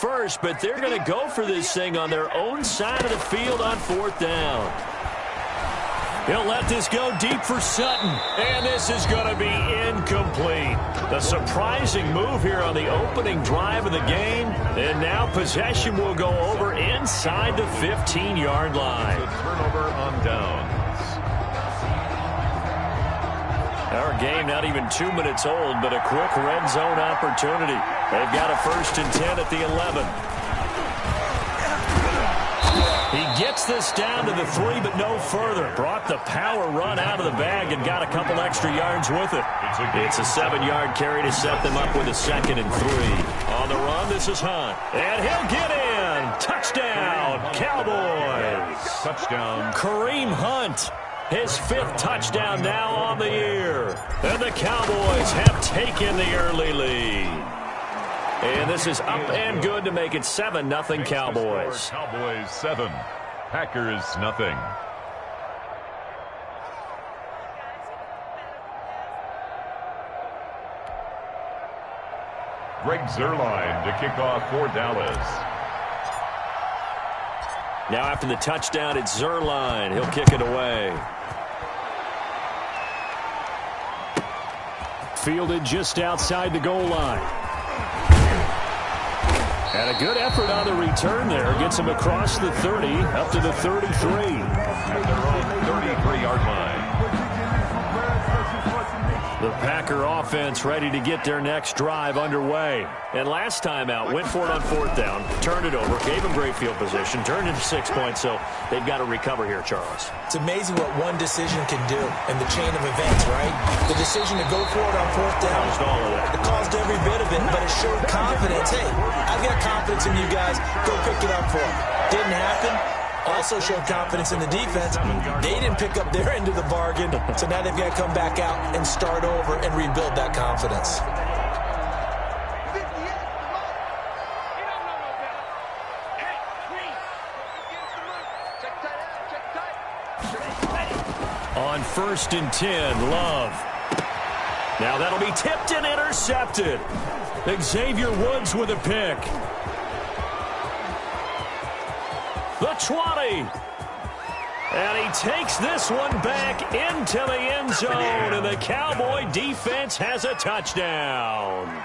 first, but they're going to go for this thing on their own side of the field on 4th down. He'll let this go deep for Sutton, and this is going to be incomplete. A surprising move here on the opening drive of the game, and now possession will go over inside the 15-yard line. A turnover on downs. Our game not even 2 minutes old, but a quick red zone opportunity. They've got a 1st and 10 at the 11. He gets this down to the 3, but no further. Brought the power run out of the bag and got a couple extra yards with it. It's a 7-yard carry to set them up with a 2nd and 3. On the run, this is Hunt. And he'll get in. Touchdown, Cowboys. Touchdown. Kareem Hunt. His 5th touchdown now on the year. And the Cowboys have taken the early lead. And this is up and good to make it 7-0 Cowboys. Cowboys 7, Packers nothing. Greg Zuerlein to kick off for Dallas. Now after the touchdown, it's Zuerlein. He'll kick it away. Fielded just outside the goal line. And a good effort on the return there. Gets him across the 30, up to the 33. At their own 33-yard line. The Packer offense ready to get their next drive underway. And last time out, went for it on 4th down, turned it over, gave them great field position, turned into 6 points, so they've got to recover here, Charles. It's amazing what one decision can do in the chain of events, right? The decision to go for it on 4th down. Caused all of that. It caused every bit of it, but it showed confidence. Hey, I've got confidence in you guys. Go pick it up for them. Didn't happen. Also showed confidence in the defense. They didn't pick up their end of the bargain, so now they've got to come back out and start over and rebuild that confidence. On 1st and 10, Love. Now that'll be tipped and intercepted. Xavier Woods with a pick. The 20. And he takes this one back into the end zone, and the Cowboy defense has a touchdown.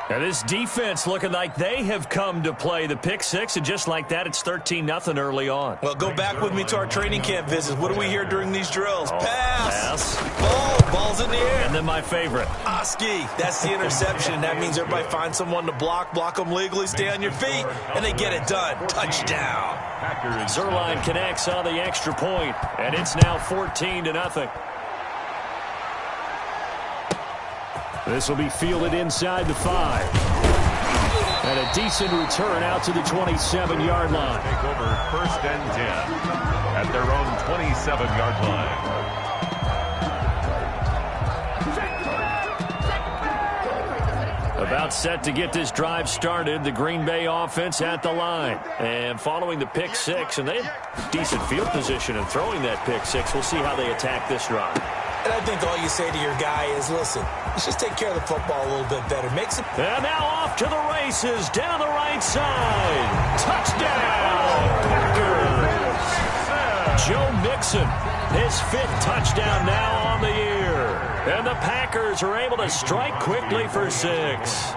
And this defense looking like they have come to play the pick 6, and just like that, it's 13-0 early on. Well, go back with me to our training camp visits. What do we hear during these drills? Oh, pass. Ball's in the air. And then my favorite. Oski, that's the interception. That means everybody find someone to block them legally, stay on your feet, and they get it done. Touchdown. Zuerlein connects on the extra point, and it's now 14-0. This will be fielded inside the 5. And a decent return out to the 27-yard line. Take over 1st and 10 at their own 27-yard line. About set to get this drive started, the Green Bay offense at the line. And following the pick 6, and they have decent field position in throwing that pick 6. We'll see how they attack this drive. And I think all you say to your guy is, listen, let's just take care of the football a little bit better. Make some... And now off to the races, down the right side. Touchdown, Packers. Joe Mixon, his 5th touchdown now on the year. And the Packers are able to strike quickly for 6.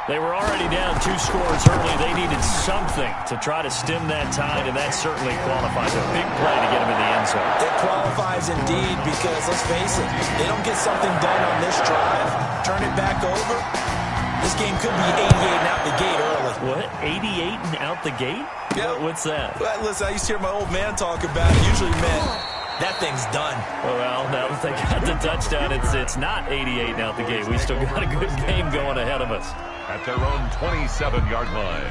They were already down 2 scores early. They needed something to try to stem that tide, and that certainly qualifies a big play to get them in the end zone. It qualifies indeed because, let's face it, they don't get something done on this drive, turn it back over, this game could be 88 and out the gate early. What? 88 and out the gate? Yeah. What's that? Well, listen, I used to hear my old man talk about it. Usually meant that thing's done. Well, now that they got the touchdown, it's not 88 and out the gate. We still got a good game going ahead of us. At their own 27-yard line.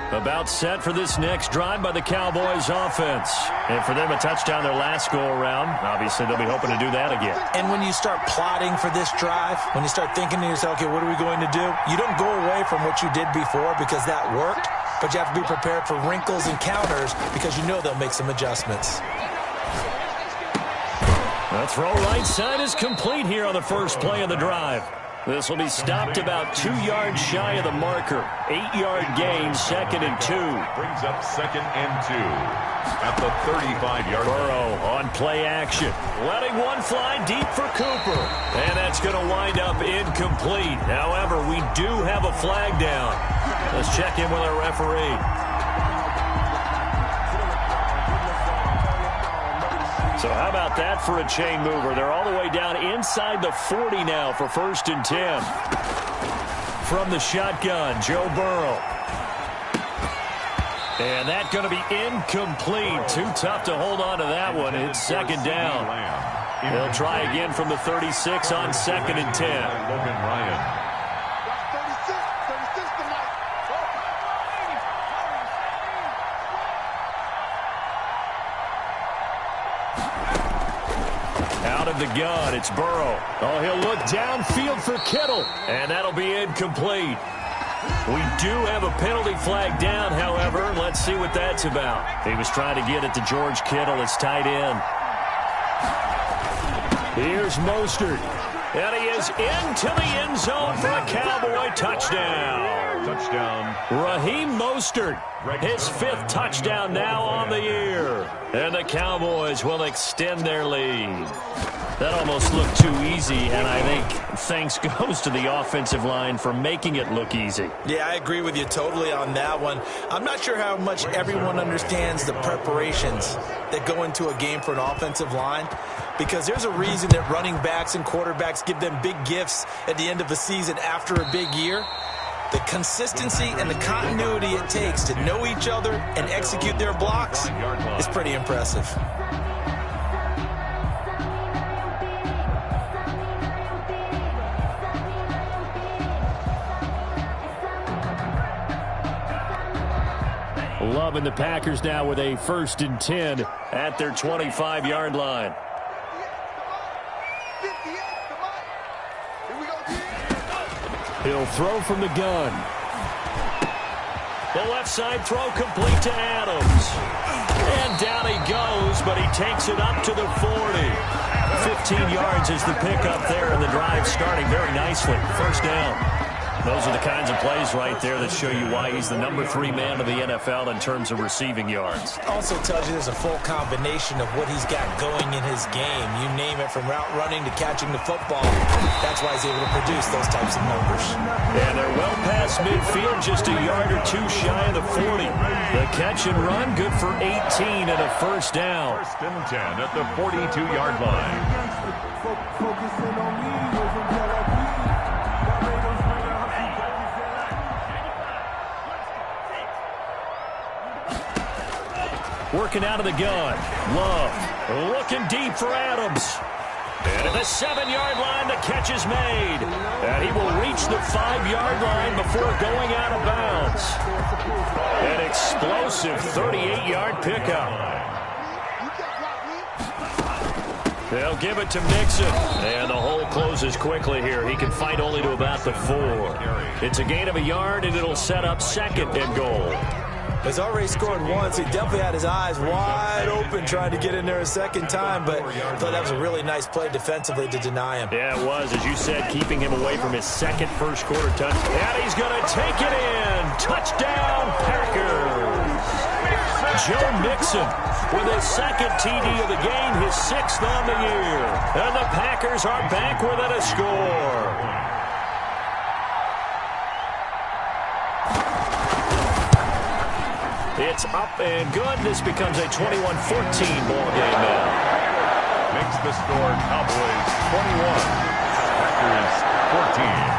About set for this next drive by the Cowboys offense. And for them, a touchdown their last go-around. Obviously, they'll be hoping to do that again. And when you start plotting for this drive, when you start thinking to yourself, okay, what are we going to do? You don't go away from what you did before because that worked, but you have to be prepared for wrinkles and counters because you know they'll make some adjustments. The throw right side is complete here on the first play of the drive. This will be stopped about 2 yards shy of the marker. 8-yard gain, 2nd and 2. Brings up 2nd and 2 at the 35-yard line. Burrow on play action. Letting one fly deep for Cooper. And that's going to wind up incomplete. However, we do have a flag down. Let's check in with our referee. So how about that for a chain mover? They're all the way down inside the 40 now for 1st and 10. From the shotgun, Joe Burrow. And that's going to be incomplete. Too tough to hold on to that one. It's 2nd down. They'll try again from the 36 on 2nd and 10. Logan Ryan. Out of the gun, it's Burrow. Oh, he'll look downfield for Kittle. And that'll be incomplete. We do have a penalty flag down, however. Let's see what that's about. He was trying to get it to George Kittle. It's tight end. Here's Mostert. And he is into the end zone for a Cowboy touchdown. Touchdown. Raheem Mostert, his 5th touchdown now on the year. And the Cowboys will extend their lead. That almost looked too easy, and I think thanks goes to the offensive line for making it look easy. Yeah, I agree with you totally on that one. I'm not sure how much everyone understands the preparations that go into a game for an offensive line, because there's a reason that running backs and quarterbacks give them big gifts at the end of a season after a big year. The consistency and the continuity it takes to know each other and execute their blocks is pretty impressive. Loving the Packers now with a 1st and 10 at their 25-yard line. He'll throw from the gun. The left side throw complete to Adams. And down he goes, but he takes it up to the 40. 15 yards is the pickup there, and the drive starting very nicely. 1st down. Those are the kinds of plays right there that show you why he's the number 3 man of the NFL in terms of receiving yards. Also tells you there's a full combination of what he's got going in his game. You name it, from route running to catching the football. That's why he's able to produce those types of numbers. And they're well past midfield, just a yard or 2 shy of the 40. The catch and run, good for 18 and a 1st down. 1st and 10 at the 42-yard line. Working out of the gun. Love looking deep for Adams. And at the 7-yard line, the catch is made. And he will reach the 5-yard line before going out of bounds. An explosive 38-yard pickup. They'll give it to Mixon. And the hole closes quickly here. He can fight only to about the 4. It's a gain of a yard, and it'll set up 2nd and goal. He's already scored once. He definitely had his eyes wide open trying to get in there a 2nd time, but I thought that was a really nice play defensively to deny him. Yeah, it was, as you said, keeping him away from his 2nd first-quarter touch. And he's going to take it in. Touchdown, Packers. Joe Mixon with his 2nd TD of the game, his 6th on the year. And the Packers are back within a score. It's up and good. This becomes a 21-14 ball game now. Makes the score Cowboys 21, Packers 14.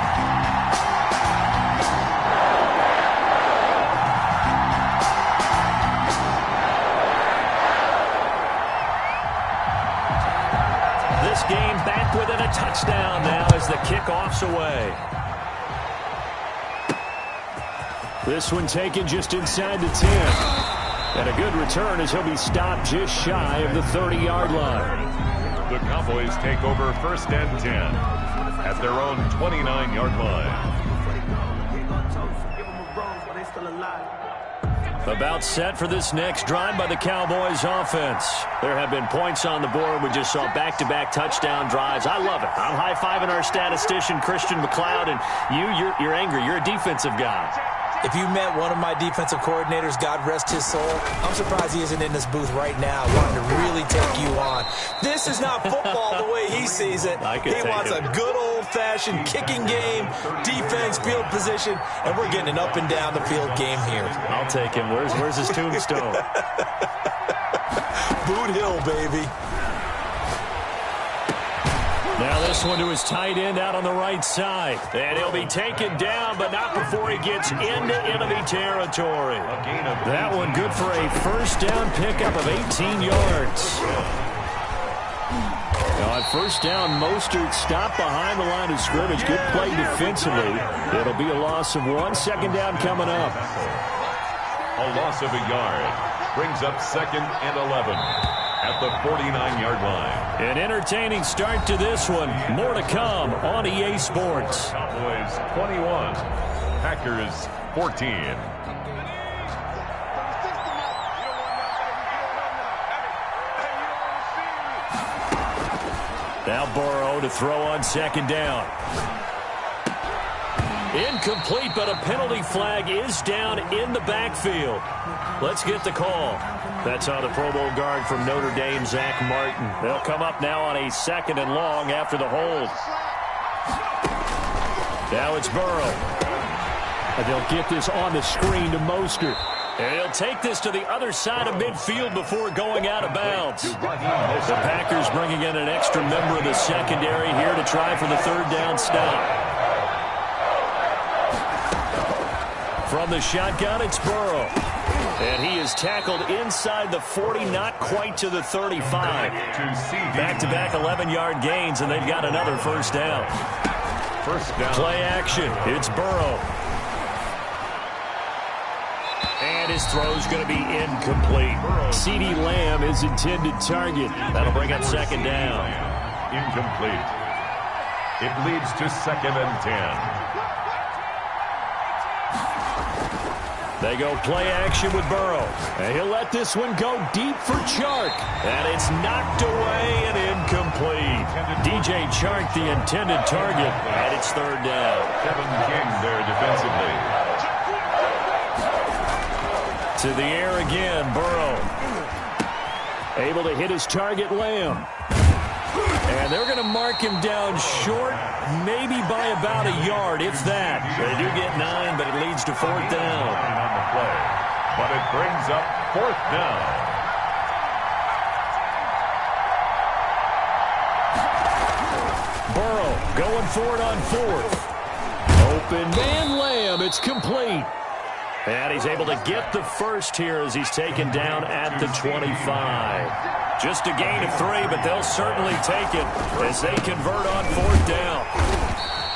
This game back within a touchdown now as the kickoff's away. This one taken just inside the 10. And a good return as he'll be stopped just shy of the 30-yard line. The Cowboys take over 1st and 10 at their own 29-yard line. About set for this next drive by the Cowboys offense. There have been points on the board. We just saw back-to-back touchdown drives. I love it. I'm high-fiving our statistician, Christian McLeod, and you're angry. You're a defensive guy. If you met one of my defensive coordinators, God rest his soul, I'm surprised he isn't in this booth right now wanting to really take you on. This is not football the way he sees it. He wants a good old-fashioned kicking game, defense, field position, and we're getting an up-and-down-the-field game here. I'll take him. Where's his tombstone? Boot Hill, baby. Now this one to his tight end out on the right side. And he'll be taken down, but not before he gets into enemy territory. That one good for a first down pickup of 18 yards. Now at first down, Mostert stopped behind the line of scrimmage. Good play defensively. It'll be a loss of 1. Second down coming up. A loss of a yard brings up 2nd and 11. At the 49-yard line. An entertaining start to this one. More to come on EA Sports. Cowboys 21, Packers 14. Now Burrow to throw on second down. Incomplete, but a penalty flag is down in the backfield. Let's get the call. That's on the Pro Bowl guard from Notre Dame, Zach Martin. They'll come up now on a 2nd and long after the hold. Now it's Burrow. And they'll get this on the screen to Mostert. And he'll take this to the other side of midfield before going out of bounds. The Packers bringing in an extra member of the secondary here to try for the 3rd down stop. From the shotgun, it's Burrow. And he is tackled inside the 40, not quite to the 35. Back-to-back 11-yard gains, and they've got another first down. First down. Play action. It's Burrow. And his throw's going to be incomplete. CeeDee Lamb is intended target. That'll bring up 2nd down. Incomplete. It leads to 2nd and 10. They go play action with Burrow. And he'll let this one go deep for Chark. And it's knocked away and incomplete. DJ Chark, the intended target, and it's 3rd down. Kevin King there defensively. To the air again, Burrow. Able to hit his target, Lamb. And they're going to mark him down short, maybe by about a yard, if that. They do get 9, but it leads to 4th down. On the play, but it brings up 4th down. Burrow going for it on 4th. Open man, Lamb. It's complete. And he's able to get the first here as he's taken down at the 25. Just a gain of 3, but they'll certainly take it as they convert on 4th down.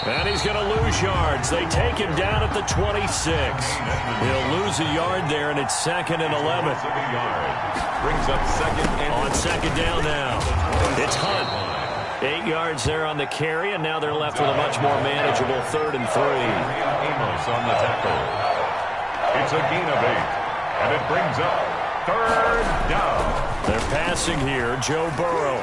And he's going to lose yards. They take him down at the 26. He'll lose a yard there, and it's 2nd and 11. Brings up 2nd and on 2nd down now. It's Hunt. 8 yards there on the carry, and now they're left with a much more manageable 3rd and 3. Amos on the tackle. It's a gain of 8, and it brings up 3rd down. They're passing here, Joe Burrow.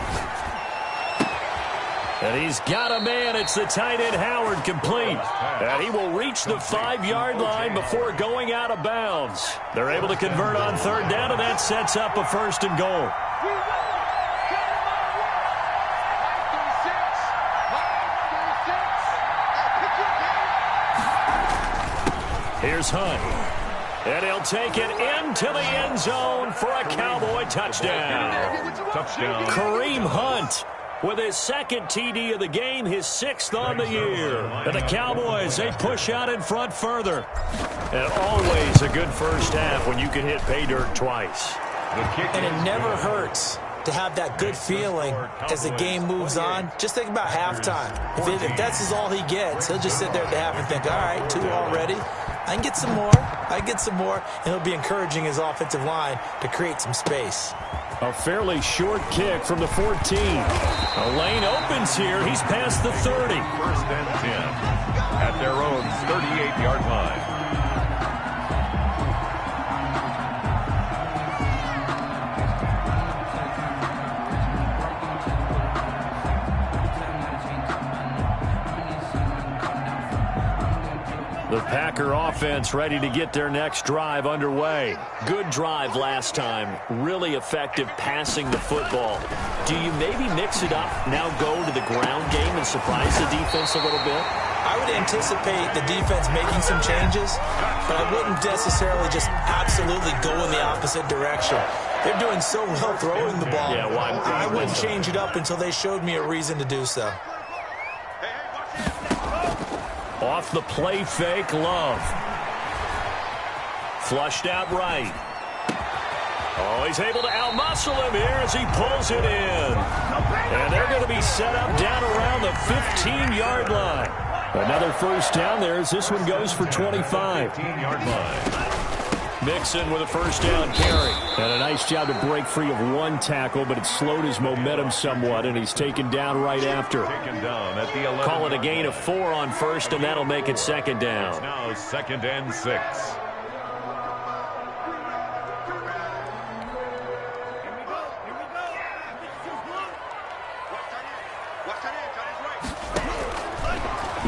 And he's got a man. It's the tight end, Howard, complete. And he will reach the 5-yard line before going out of bounds. They're able to convert on 3rd down, and that sets up a 1st and goal. Here's Hunt. And he'll take it into the end zone for a Cowboy touchdown. Kareem Hunt with his 2nd TD of the game, his 6th on the year. And the Cowboys, they push out in front further. And always a good first half when you can hit pay dirt twice. And it never hurts to have that good feeling as the game moves on. Just think about halftime. If that's all he gets, he'll just sit there at the half and think, all right, 2 already. I can get some more. And he'll be encouraging his offensive line to create some space. A fairly short kick from the 14. A lane opens here. He's past the 30. 1st and 10 at their own 38-yard line. The Packer offense ready to get their next drive underway. Good drive last time. Really effective passing the football. Do you maybe mix it up, now go to the ground game and surprise the defense a little bit? I would anticipate the defense making some changes, but I wouldn't necessarily just absolutely go in the opposite direction. They're doing so well throwing the ball. Yeah, well, I wouldn't change it up until they showed me a reason to do so. Off the play fake, Love. Flushed out right. Oh, he's able to outmuscle him here as he pulls it in. And they're going to be set up down around the 15-yard line. Another first down there as this one goes for 25. 15-yard line. Mixon with a first down carry. And a nice job to break free of one tackle, but it slowed his momentum somewhat, and he's taken down right after. Taken down at the 11. Call it a gain of 4 on first, and that'll make it second down. It's now 2nd and 6.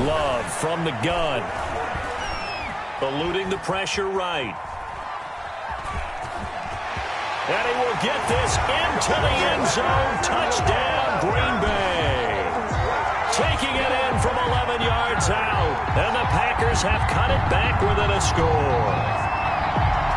Love from the gun. Eluding the pressure right. And he will get this into the end zone. Touchdown, Green Bay. Taking it in from 11 yards out. And the Packers have cut it back within a score.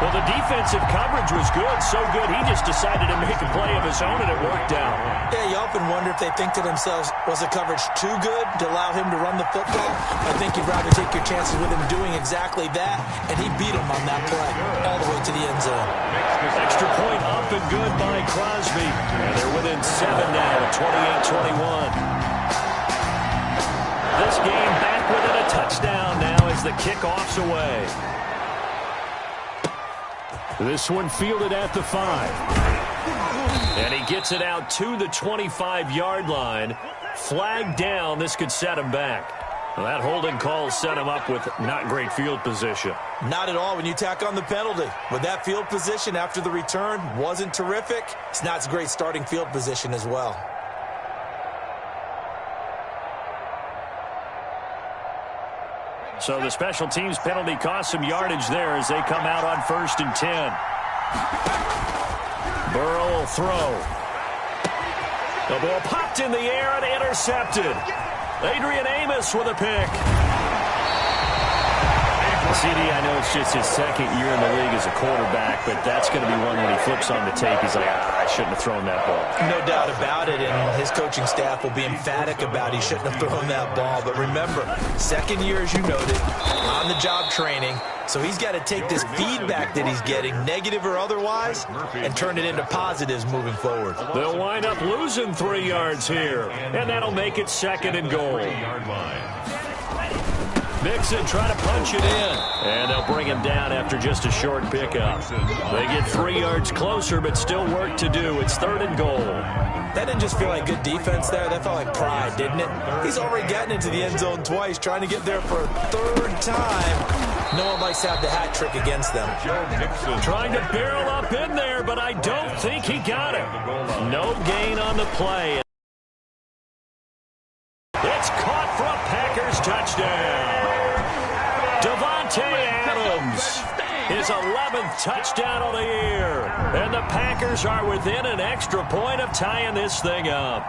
Well, the defensive coverage was good, so good he just decided to make a play of his own, and it worked out. Yeah, you often wonder if they think to themselves, was the coverage too good to allow him to run the football? I think you'd rather take your chances with him doing exactly that, and he beat him on that play all the way to the end zone. Extra point up and good by Crosby. And they're within 7 now at 28-21. This game back within a touchdown now as the kickoff's away. This one fielded at the 5. And he gets it out to the 25-yard line. Flag down. This could set him back. Well, that holding call set him up with not great field position. Not at all when you tack on the penalty. With that field position after the return wasn't terrific. It's not a great starting field position as well. So the special teams penalty cost some yardage there as they come out on 1st and 10. Burrow will throw. The ball popped in the air and intercepted. Adrian Amos with a pick. CD, I know it's just his 2nd year in the league as a quarterback, but that's going to be one when he flips on the tape. He's like, I shouldn't have thrown that ball. No doubt about it, and his coaching staff will be emphatic about he shouldn't have thrown that ball. But remember, 2nd year, as you noted, on-the-job training, so he's got to take this feedback that he's getting, negative or otherwise, and turn it into positives moving forward. They'll wind up losing 3 yards here, and that'll make it 2nd and goal. 3-yard line. Mixon trying to punch it in. And they'll bring him down after just a short pickup. They get 3 yards closer, but still work to do. It's 3rd and goal. That didn't just feel like good defense there. That felt like pride, didn't it? He's already gotten into the end zone twice, trying to get there for a 3rd time. No one likes to have the hat trick against them. Trying to barrel up in there, but I don't think he got it. No gain on the play. It's caught for a Packers touchdown. Davante Adams, his 11th touchdown of the year. And the Packers are within an extra point of tying this thing up.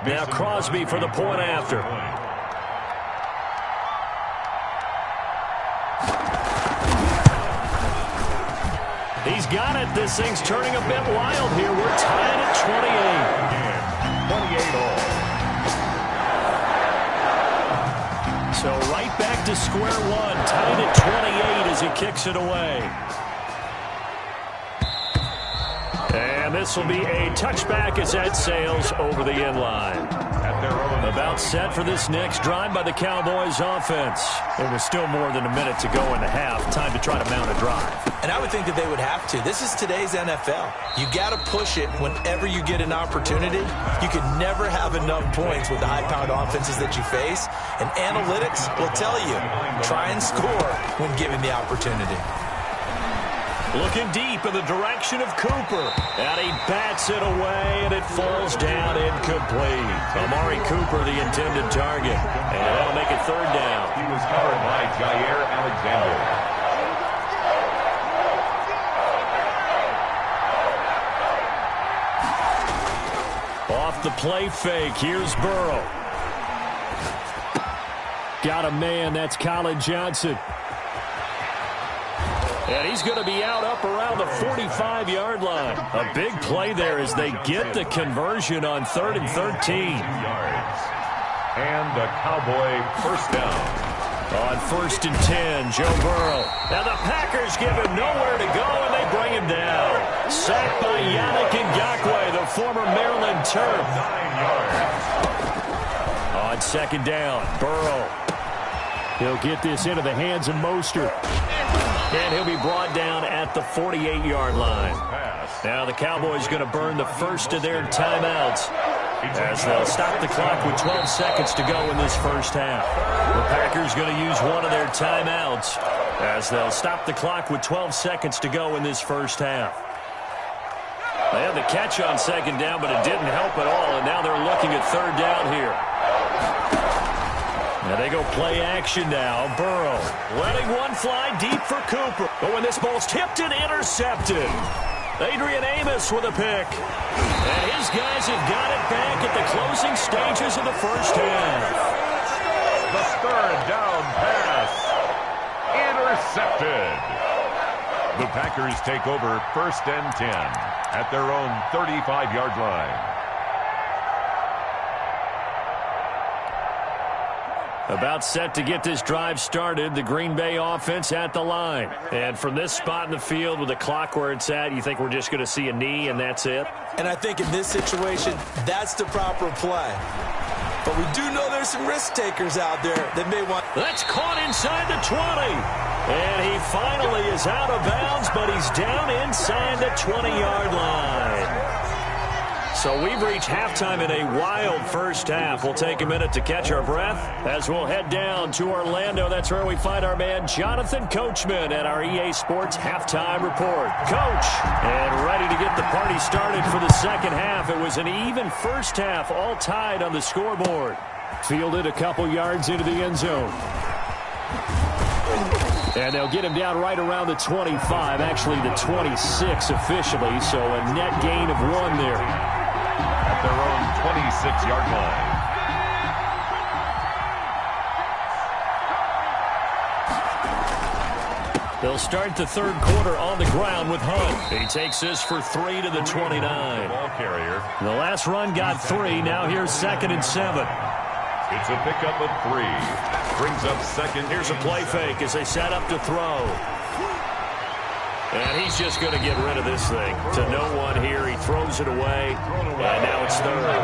Now Crosby for the point after. He's got it. This thing's turning a bit wild here. We're tied at 28. 28 all. So right back to square one. Tied at 28 as he kicks it away. And this will be a touchback as that sails over the end line. About set for this next drive by the Cowboys offense. There was still more than a minute to go in the half. Time to try to mount a drive. And I would think that they would have to. This is today's NFL. You got to push it whenever you get an opportunity. You can never have enough points with the high-powered offenses that you face. And analytics will tell you, try and score when given the opportunity. Looking deep in the direction of Cooper. And he bats it away, and it falls down incomplete. Amari Cooper, the intended target. And that'll make it third down. He was covered by Jair Alexander. Off the play fake, here's Burrow. Got a man, that's Colin Johnson. And he's going to be out up around the 45-yard line. A big play there as they get the conversion on 3rd and 13. And a Cowboy first down. On 1st and 10, Joe Burrow. Now the Packers give him nowhere to go, and they bring him down. Sacked by Yannick Ngakoue, the former Maryland Terp. 9 yards. On 2nd down, Burrow. He'll get this into the hands of Mostert. And he'll be brought down at the 48-yard line. Now the Cowboys going to burn the first of their timeouts as they'll stop the clock with 12 seconds to go in this first half. The Packers going to use one of their timeouts as they'll stop the clock with 12 seconds to go in this first half. They had the catch on 2nd down, but it didn't help at all, and now they're looking at 3rd down here. Now they go play action now. Burrow letting one fly deep for Cooper. But when this ball's tipped and intercepted. Adrian Amos with a pick. And his guys have got it back at the closing stages of the first half. The 3rd down pass. Intercepted. The Packers take over 1st and 10 at their own 35-yard line. About set to get this drive started, the Green Bay offense at the line. And from this spot in the field with the clock where it's at, you think we're just going to see a knee and that's it? And I think in this situation, that's the proper play. But we do know there's some risk takers out there that may want... That's caught inside the 20. And he finally is out of bounds, but he's down inside the 20-yard line. So we've reached halftime in a wild first half. We'll take a minute to catch our breath as we'll head down to Orlando. That's where we find our man Jonathan Coachman at our EA Sports Halftime Report. Coach, and ready to get the party started for the second half. It was an even first half, all tied on the scoreboard. Fielded a couple yards into the end zone. And they'll get him down right around the 25, actually the 26 officially, so a net gain of 1 there. At their own 26-yard line. They'll start the 3rd quarter on the ground with Hunt. He takes this for 3 to the 29. Ball carrier. The last run got 3. Now here's 2nd and 7. It's a pickup of 3. Brings up 2nd. Here's a play fake as they set up to throw. And he's just going to get rid of this thing. To no one here. He throws it away. And now it's 3rd.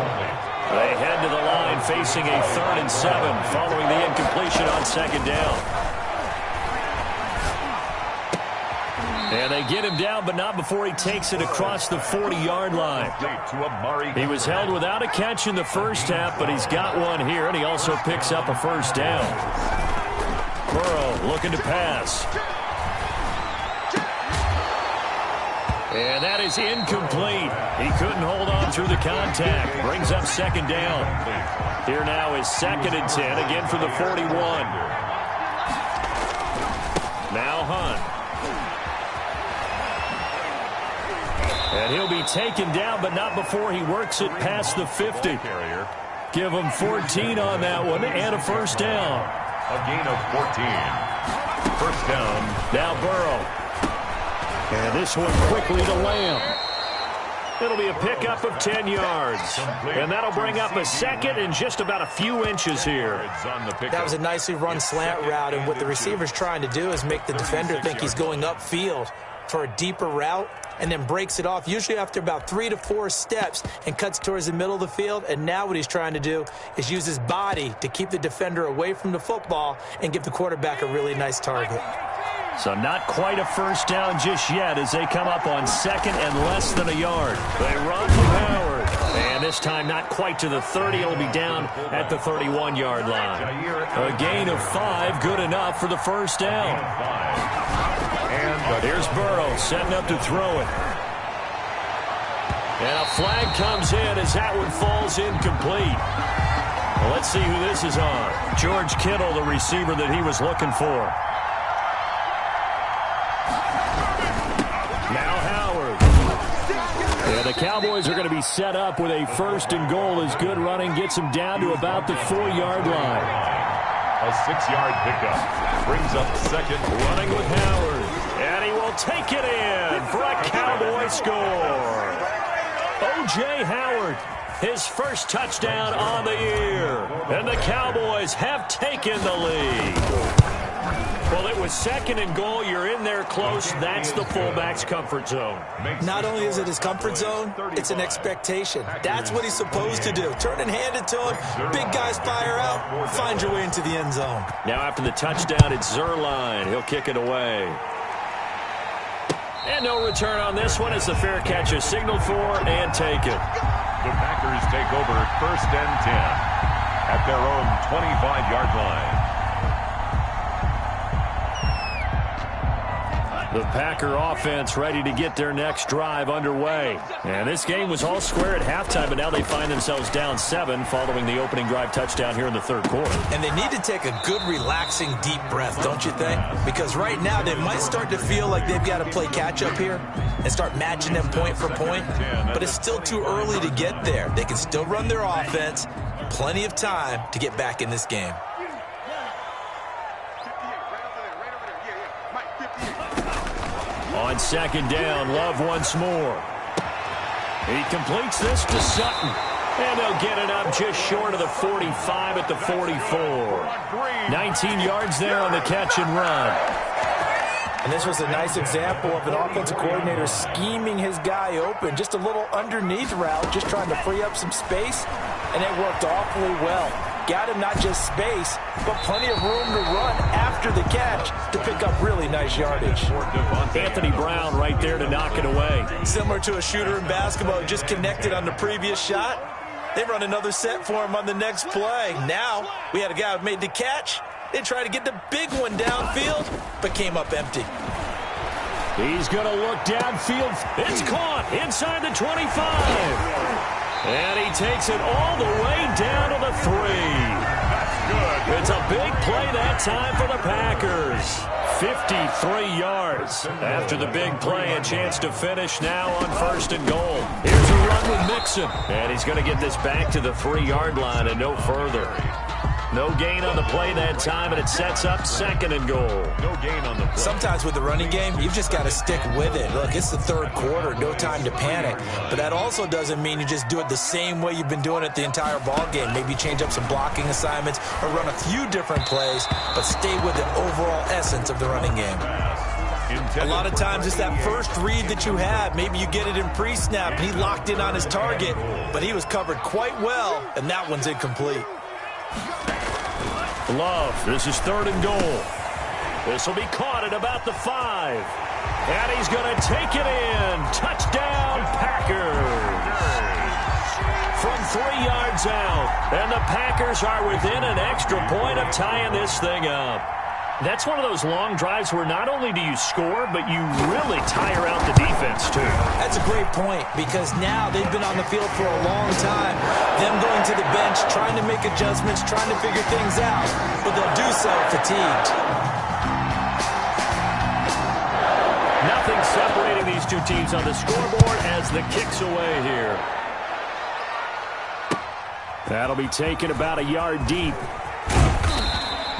They head to the line facing a 3rd and 7 following the incompletion on 2nd down. And they get him down, but not before he takes it across the 40-yard line. He was held without a catch in the first half, but he's got one here, and he also picks up a first down. Burrow looking to pass. And that is incomplete. He couldn't hold on through the contact. Brings up 2nd down. Here now is 2nd and 10, again for the 41. Now Hunt. And he'll be taken down, but not before he works it past the 50. Give him 14 on that one, and a first down. A gain of 14. First down. Now Burrow. And this one quickly to Lamb. It'll be a pickup of 10 yards. And that'll bring up a 2nd and just about a few inches here. That was a nicely run slant route, and what the receiver's trying to do is make the defender think he's going upfield for a deeper route, and then breaks it off, usually after about 3 to 4 steps, and cuts towards the middle of the field. And now what he's trying to do is use his body to keep the defender away from the football and give the quarterback a really nice target. So not quite a first down just yet as they come up on 2nd and less than a yard. They run from Howard. And this time not quite to the 30. It'll be down at the 31-yard line. A gain of 5, good enough for the first down. And Here's Burrow setting up to throw it. And a flag comes in as that one falls incomplete. Well, let's see who this is on. George Kittle, the receiver that he was looking for. Now Howard. Yeah, the Cowboys are going to be set up with a 1st and goal as good running gets them down to about the 4-yard line. A 6-yard pickup brings up second. Running with Howard. And he will take it in for a Cowboy score. O.J. Howard, his first touchdown on the year. And the Cowboys have taken the lead. Well, it was 2nd and goal. You're in there close. That's the fullback's comfort zone. Not only is it his comfort zone, it's an expectation. That's what he's supposed to do. Turn and hand it to him. Big guys fire out. Find your way into the end zone. Now after the touchdown, it's Zuerlein. He'll kick it away. And no return on this one. It's the fair catch is signaled for and taken. The Packers take over 1st and 10 at their own 25-yard line. The Packer offense ready to get their next drive underway. And this game was all square at halftime, but now they find themselves down 7 following the opening drive touchdown here in the 3rd quarter. And they need to take a good, relaxing, deep breath, don't you think? Because right now they might start to feel like they've got to play catch-up here and start matching them point for point. But it's still too early to get there. They can still run their offense. Plenty of time to get back in this game. On 2nd down, Love once more. He completes this to Sutton. And they'll get it up just short of the 45 at the 44. 19 yards there on the catch and run. And this was a nice example of an offensive coordinator scheming his guy open. Just a little underneath route, just trying to free up some space. And it worked awfully well. Got him not just space, but plenty of room to run after the catch to pick up really nice yardage. Anthony Brown right there to knock it away. Similar to a shooter in basketball who just connected on the previous shot. They run another set for him on the next play. Now, we had a guy who made the catch. They tried to get the big one downfield, but came up empty. He's going to look downfield. It's caught inside the 25. And he takes it all the way down to the 3. That's good. It's a big play that time for the Packers. 53 yards. After the big play, a chance to finish now on 1st and goal. Here's a run with Mixon. And he's going to get this back to the 3-yard line and no further. No gain on the play that time, and it sets up 2nd and goal. No gain on the play. Sometimes with the running game, you've just got to stick with it. Look, it's the 3rd quarter, no time to panic. But that also doesn't mean you just do it the same way you've been doing it the entire ball game. Maybe change up some blocking assignments or run a few different plays, but stay with the overall essence of the running game. A lot of times it's that first read that you have. Maybe you get it in pre-snap, and he locked in on his target, but he was covered quite well, and that one's incomplete. Love, this is 3rd and goal. This will be caught at about the 5. And he's going to take it in. Touchdown, Packers. From 3 yards out. And the Packers are within an extra point of tying this thing up. That's one of those long drives where not only do you score, but you really tire out the defense, too. That's a great point, because now they've been on the field for a long time. Them going to the bench, trying to make adjustments, trying to figure things out, but they'll do so fatigued. Nothing separating these two teams on the scoreboard as the kick's away here. That'll be taken about a yard deep.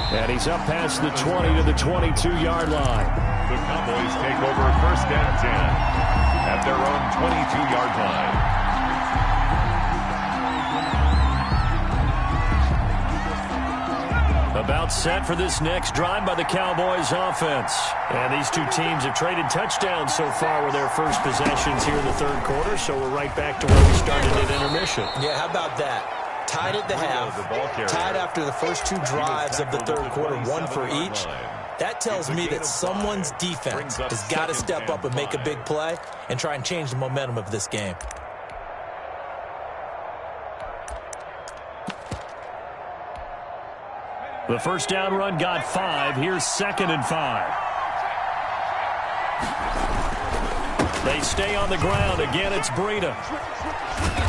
And he's up past the 20 to the 22-yard line. The Cowboys take over 1st and 10 at their own 22-yard line. About set for this next drive by the Cowboys offense. And these two teams have traded touchdowns so far with their first possessions here in the 3rd quarter, so we're right back to where we started at intermission. Yeah, how about that? Tied at the half, tied after the first 2 drives of the 3rd quarter, 1 for each. That tells me that someone's defense has got to step up and make a big play and try and change the momentum of this game. The first down run got 5. Here's 2nd and 5. They stay on the ground. Again, it's Breida.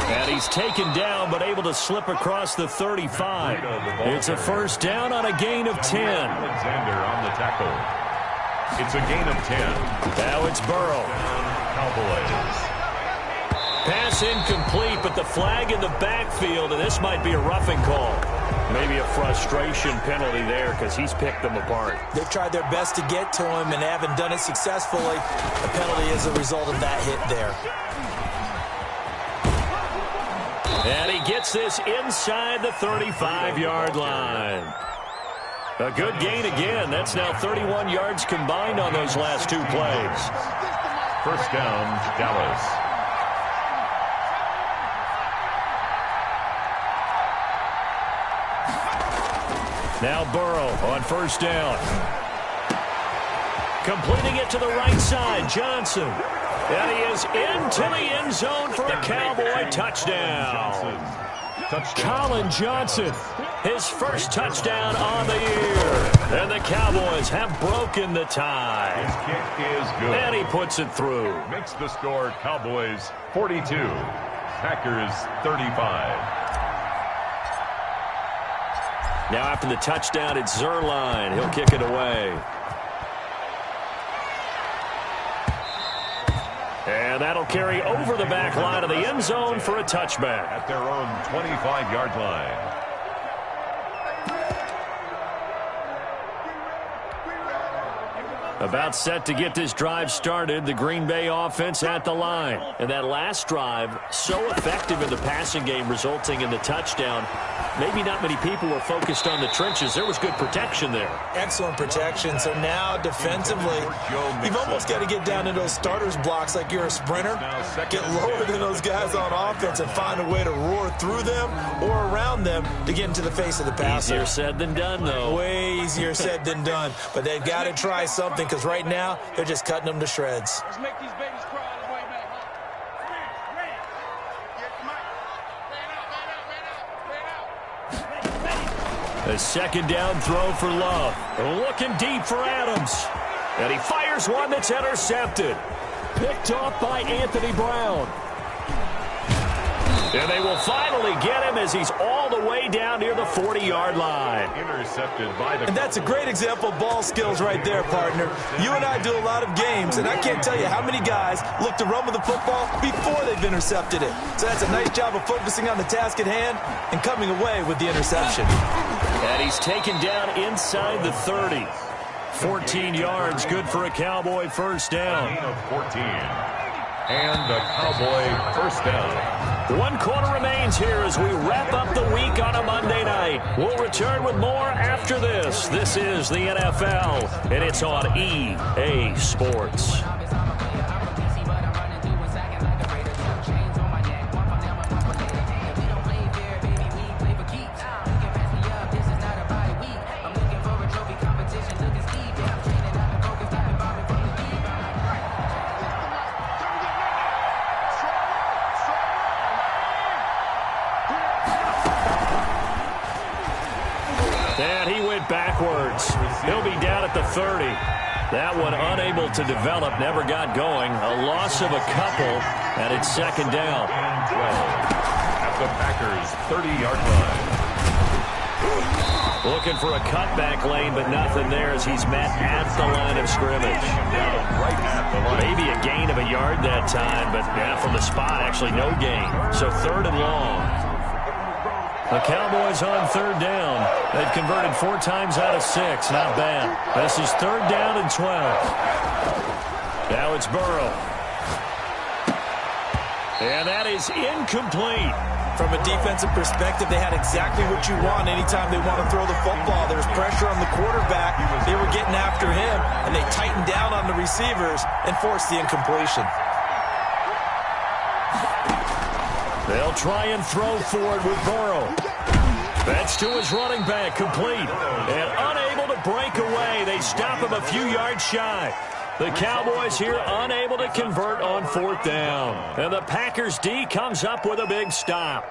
And he's taken down, but able to slip across the 35. It's a first down on a gain of 10. Alexander on the tackle. It's a gain of 10. Now it's Burrow. Cowboys. Pass incomplete, but the flag in the backfield, and this might be a roughing call. Maybe a frustration penalty there because he's picked them apart. They've tried their best to get to him and haven't done it successfully. The penalty is a result of that hit there. And he gets this inside the 35-yard line. A good gain again. That's now 31 yards combined on those last two plays. First down, Dallas. Now Burrow on first down. Completing it to the right side, Johnson. And he is into the end zone for a Cowboy touchdown. Colin Johnson, his first touchdown on the year. And the Cowboys have broken the tie. His kick is good. And he puts it through. Makes the score Cowboys 42, Packers 35. Now after the touchdown, it's Zuerlein. He'll kick it away. And that'll carry over the back line of the end zone for a touchback. At their own 25-yard line. About set to get this drive started, the Green Bay offense at the line. And that last drive, so effective in the passing game, resulting in the touchdown. Maybe not many people were focused on the trenches. There was good protection there. Excellent protection. So now defensively, you've almost got to get down to those starters blocks like you're a sprinter. Get lower than those guys on offense and find a way to roar through them or around them to get into the face of the passer. Easier said than done, though. Way easier said than done. But they've got to try something because right now they're just cutting them to shreds. Let's make these babies crawl all the way back. A second down throw for Love. Looking deep for Adams. And he fires one that's intercepted. Picked off by Anthony Brown. And they will finally get him as he's all the way down near the 40-yard line. Intercepted by the... And that's a great example of ball skills right there, partner. You and I do a lot of games, and I can't tell you how many guys look to run with the football before they've intercepted it. So that's a nice job of focusing on the task at hand and coming away with the interception. And he's taken down inside the 30. 14 yards, good for a Cowboy first down. Gain of 14. And a Cowboy first down. 1 quarter remains here as we wrap up the week on a Monday night. We'll return with more after this. This is the NFL, and it's on EA Sports. And he went backwards. He'll be down at the 30. That one unable to develop, never got going. A loss of a couple, and it's second down. And 12 at the Packers' 30-yard line. Looking for a cutback lane, but nothing there as he's met at the line of scrimmage. Right at the line. Maybe a gain of a yard that time, but from the spot, actually no gain. So third and long. The Cowboys on third down. They've converted 4 times out of 6. Not bad. This is third down and 12. Now it's Burrow. And that is incomplete. From a defensive perspective, they had exactly what you want anytime they want to throw the football. There's pressure on the quarterback. They were getting after him, and they tightened down on the receivers and forced the incompletion. They'll try and throw forward with Burrow. That's to his running back, complete. And unable to break away. They stop him a few yards shy. The Cowboys here unable to convert on fourth down. And the Packers D comes up with a big stop.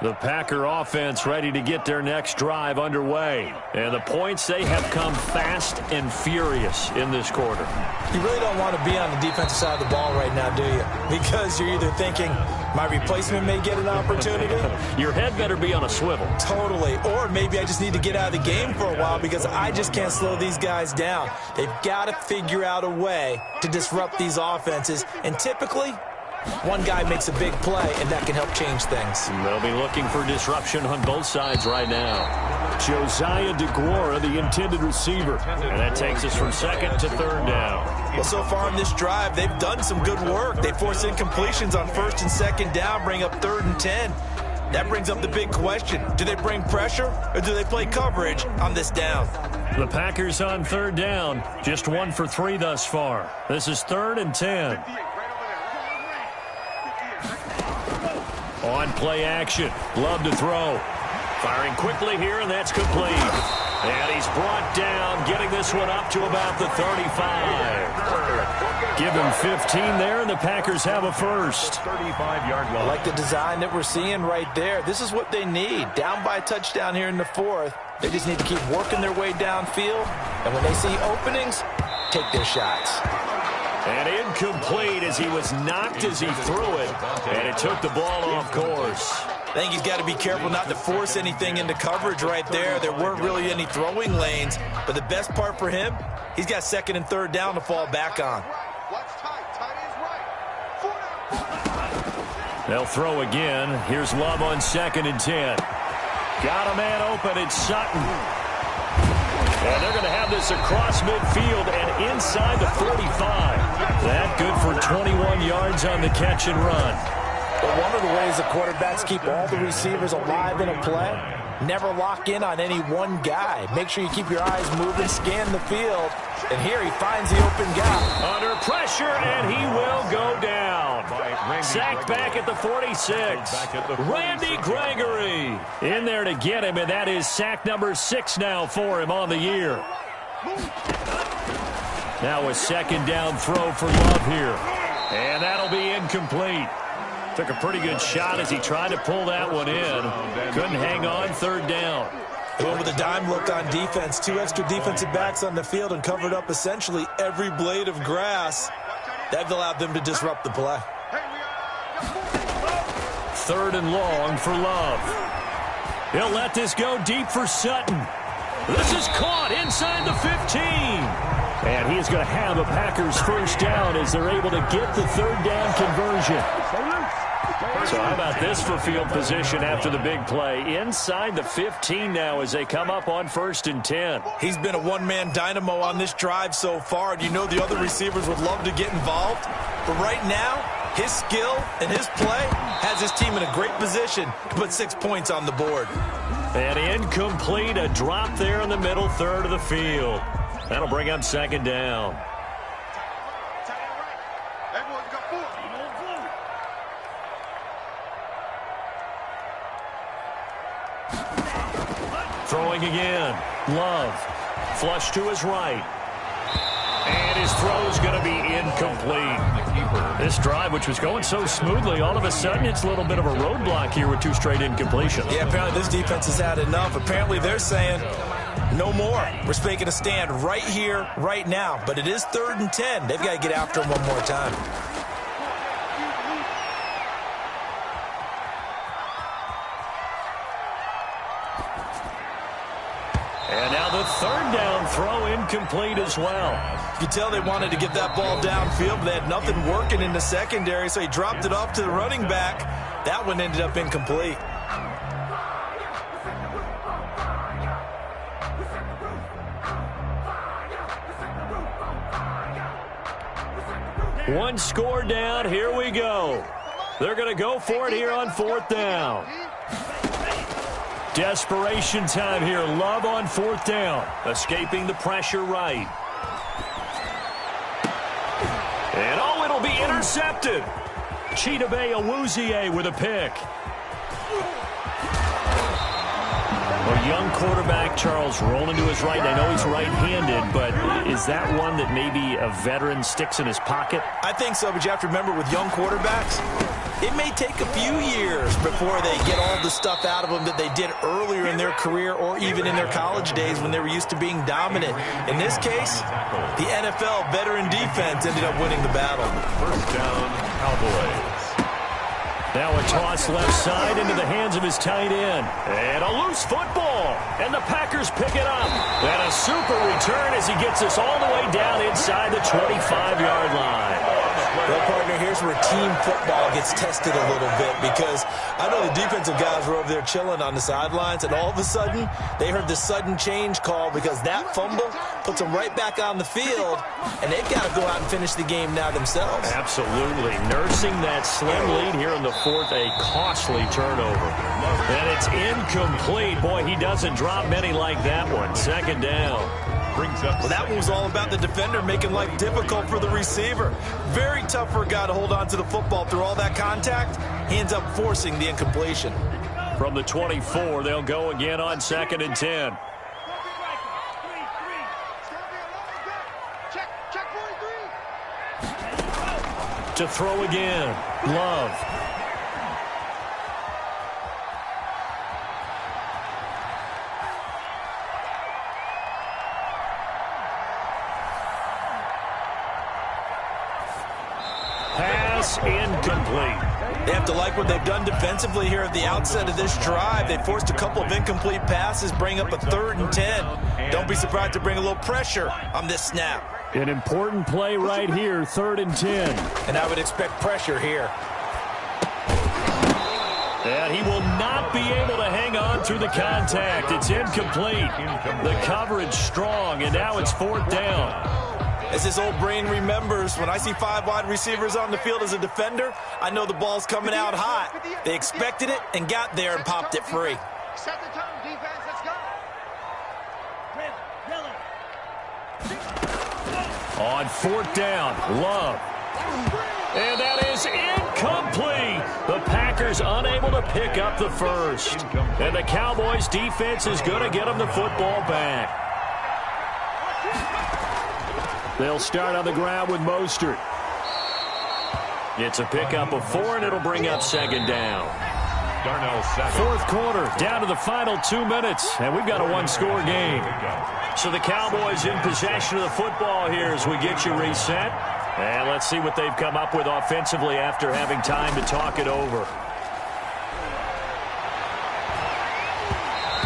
The Packer offense ready to get their next drive underway. And the points, they have come fast and furious in this quarter. You really don't want to be on the defensive side of the ball right now, do you? Because you're either thinking, my replacement may get an opportunity. Your head better be on a swivel. Totally. Or maybe I just need to get out of the game for a while because I just can't slow these guys down. They've got to figure out a way to disrupt these offenses. And typically, one guy makes a big play, and that can help change things. They'll be looking for disruption on both sides right now. Josiah DeGuara, the intended receiver. And that takes us from second to third down. Well, so far in this drive, they've done some good work. They force incompletions on first and second down, bring up 3rd and 10. That brings up the big question. Do they bring pressure, or do they play coverage on this down? The Packers on 3rd down. Just 1 for 3 thus far. This is 3rd and 10. On play action. Love to throw. Firing quickly here, and that's complete. And he's brought down, getting this one up to about the 35. Give him 15 there, and the Packers have a first. 35-yard line. I like the design that we're seeing right there. This is what they need. Down by a touchdown here in the 4th. They just need to keep working their way downfield. And when they see openings, take their shots. And incomplete as he was knocked as he threw it. And it took the ball off course. I think he's got to be careful not to force anything into coverage right there. There weren't really any throwing lanes. But the best part for him, he's got 2nd and 3rd down to fall back on. They'll throw again. Here's Love on 2nd and 10. Got a man open. It's Sutton. And they're going to have this across midfield and inside the 45. That good for 21 yards on the catch and run. But one of the ways the quarterbacks keep all the receivers alive in a play, never lock in on any one guy. Make sure you keep your eyes moving, scan the field. And here he finds the open guy. Under pressure, and he will go down. Sacked back at the 46. Randy Gregory in there to get him, and that is sack number 6 now for him on the year. Now a 2nd down throw for Love here. And that'll be incomplete. Took a pretty good shot as he tried to pull that one in. Couldn't hang on, 3rd down. They went with a dime look on defense. 2 extra defensive backs on the field and covered up essentially every blade of grass. That allowed them to disrupt the play. 3rd and long for Love. He'll let this go deep for Sutton. This is caught inside the 15. And he is going to have a Packers first down as they're able to get the 3rd down conversion. So how about this for field position after the big play? Inside the 15 now as they come up on 1st and 10. He's been a one-man dynamo on this drive so far. And you know the other receivers would love to get involved. But right now, his skill and his play has his team in a great position to put 6 points on the board. And incomplete, a drop there in the middle 3rd of the field. That'll bring up 2nd down. Throwing again. Love. Flush to his right. And his throw is going to be incomplete. This drive, which was going so smoothly, all of a sudden it's a little bit of a roadblock here with 2 straight incompletions. Yeah, apparently this defense has had enough. Apparently they're saying no more. We're making a stand right here, right now. But it is 3rd and 10. They've got to get after him one more time. And now the 3rd down throw incomplete as well. You can tell they wanted to get that ball downfield, but they had nothing working in the secondary, so he dropped it off to the running back. That one ended up incomplete. One score down. Here we go. They're going to go for it here on 4th down. Desperation time here. Love on 4th down. Escaping the pressure right. And it'll be intercepted. Chidobe Awuzie with a pick. A young quarterback, Charles, rolling to his right. I know he's right-handed, but is that one that maybe a veteran sticks in his pocket? I think so, but you have to remember with young quarterbacks, it may take a few years before they get all the stuff out of them that they did earlier in their career or even in their college days when they were used to being dominant. In this case, the NFL veteran defense ended up winning the battle. First down, Cowboys. Now a toss left side into the hands of his tight end. And a loose football. And the Packers pick it up. And a super return as he gets us all the way down inside the 25-yard line. Well, partner, here's where team football gets tested a little bit because I know the defensive guys were over there chilling on the sidelines, and all of a sudden, they heard the sudden change call because that fumble puts them right back on the field, and they've got to go out and finish the game now themselves. Absolutely. Nursing that slim lead here in the fourth, a costly turnover. And it's incomplete. Boy, he doesn't drop many like that one. Second down. Well, that one was all about the defender making life difficult for the receiver. Very tough for a guy to hold on to the football through all that contact. He ends up forcing the incompletion. From the 24, they'll go again on 2nd and 10. To throw again, Love. Pass incomplete. They have to like what they've done defensively here at the outset of this drive. They forced a couple of incomplete passes, bring up a 3rd and 10. Don't be surprised to bring a little pressure on this snap. An important play right here, 3rd and 10. And I would expect pressure here. And he will not be able to hang on through the contact. It's incomplete. The coverage strong, and now it's 4th down. As his old brain remembers, when I see 5 wide receivers on the field as a defender, I know the ball's coming out hot. They expected it and got there and popped it free. Set the tone, defense. Let's go. On 4th down, Love. And that is incomplete. The Packers unable to pick up the first. And the Cowboys defense is going to get them the football back. They'll start on the ground with Mostert. It's a pickup of 4, and it'll bring up 2nd down. Darnell Savage. 4th quarter, down to the final 2 minutes, and we've got a one-score game. So the Cowboys in possession of the football here as we get you reset. And let's see what they've come up with offensively after having time to talk it over.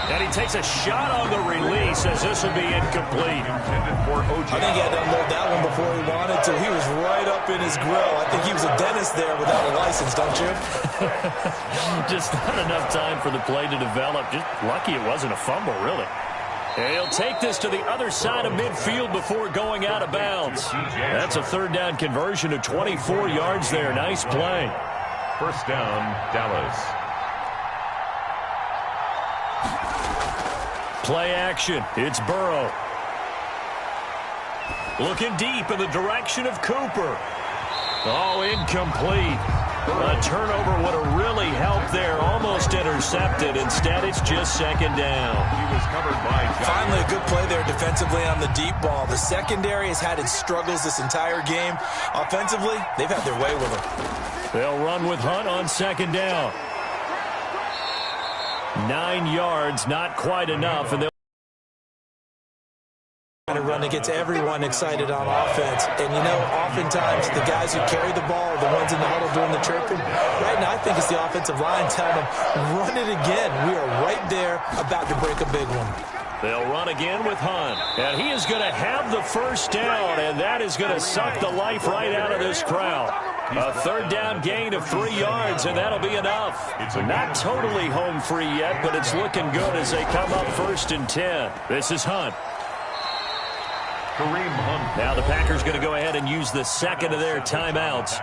And he takes a shot on the release as this will be incomplete. I think he had to unload that one before he wanted to. He was right up in his grill. I think he was a dentist there without a license, don't you? Just not enough time for the play to develop. Just lucky it wasn't a fumble, really. And he'll take this to the other side of midfield before going out of bounds. That's a 3rd down conversion of 24 yards there. Nice play. First down, Dallas. Play action. It's Burrow. Looking deep in the direction of Cooper. Oh, incomplete. A turnover would have really helped there. Almost intercepted. Instead, it's just 2nd down. He was covered by Finally, a good play there defensively on the deep ball. The secondary has had its struggles this entire game. Offensively, they've had their way with it. They'll run with Hunt on 2nd down. 9 yards, not quite enough, and they'll a run that gets everyone excited on offense. And, you know, oftentimes the guys who carry the ball are the ones in the huddle doing the chirping. Right now, I think it's the offensive line telling them, run it again. We are right there about to break a big one. They'll run again with Hunt. And he is going to have the first down, and that is going to suck the life right out of this crowd. A 3rd down gain of 3 yards, and that'll be enough. Not totally home free yet, but it's looking good as they come up 1st and 10. This is Hunt. Kareem Hunt. Now the Packers going to go ahead and use the 2nd of their timeouts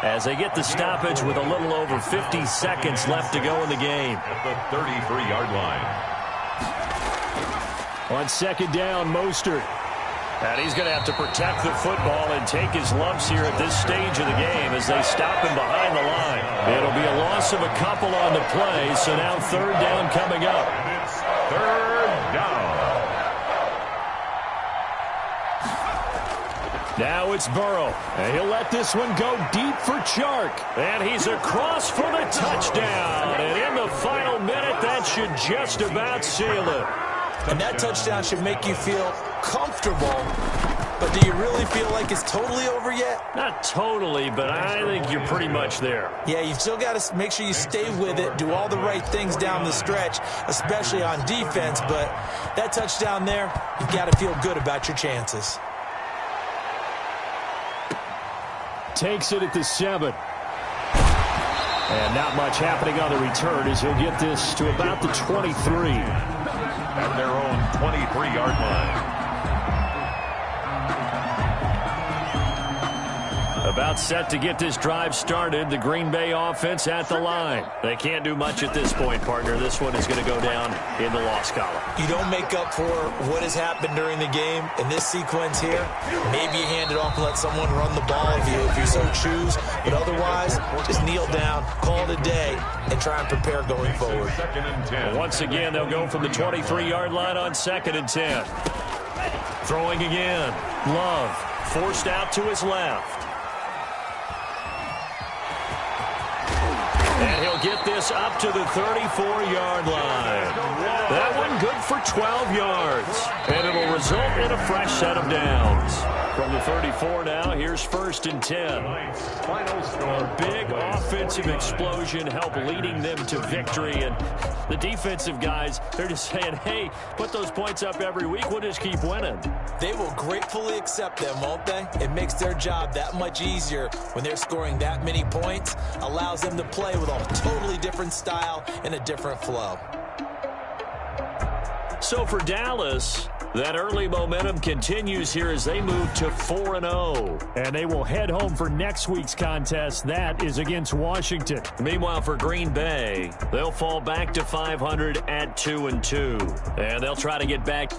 as they get the stoppage with a little over 50 seconds left to go in the game. At the 33-yard line. On 2nd down, Mostert. And he's going to have to protect the football and take his lumps here at this stage of the game as they stop him behind the line. It'll be a loss of a couple on the play, so now 3rd down coming up. And it's 3rd down. Now it's Burrow. And he'll let this one go deep for Chark. And he's across for the touchdown. And in the final minute, that should just about seal it. And that touchdown should make you feel comfortable. But do you really feel like it's totally over yet? Not totally, but I think you're pretty much there. Yeah, you've still got to make sure you stay with it, do all the right things down the stretch, especially on defense. But that touchdown there, you've got to feel good about your chances. Takes it at the 7. And not much happening on the return as he'll get this to about the 23. At their own 23-yard line. About set to get this drive started. The Green Bay offense at the line. They can't do much at this point, partner. This one is going to go down in the loss column. You don't make up for what has happened during the game in this sequence here. Maybe you hand it off and let someone run the ball if you so choose. But otherwise, just kneel down, call it a day, and try and prepare going forward. Once again, they'll go from the 23-yard line on 2nd and 10. Throwing again. Love forced out to his left. And he'll get this up to the 34-yard line. That one good for 12 yards. And it'll result in a fresh set of downs. From the 34 now, here's 1st and 10. Final score. A big offensive explosion helped leading them to victory. And the defensive guys, they're just saying, hey, put those points up every week. We'll just keep winning. They will gratefully accept them, won't they? It makes their job that much easier when they're scoring that many points. Allows them to play with a totally different style and a different flow. So for Dallas, that early momentum continues here as they move to 4-0. And they will head home for next week's contest. That is against Washington. Meanwhile, for Green Bay, they'll fall back to 500 at 2-2. And they'll try to get back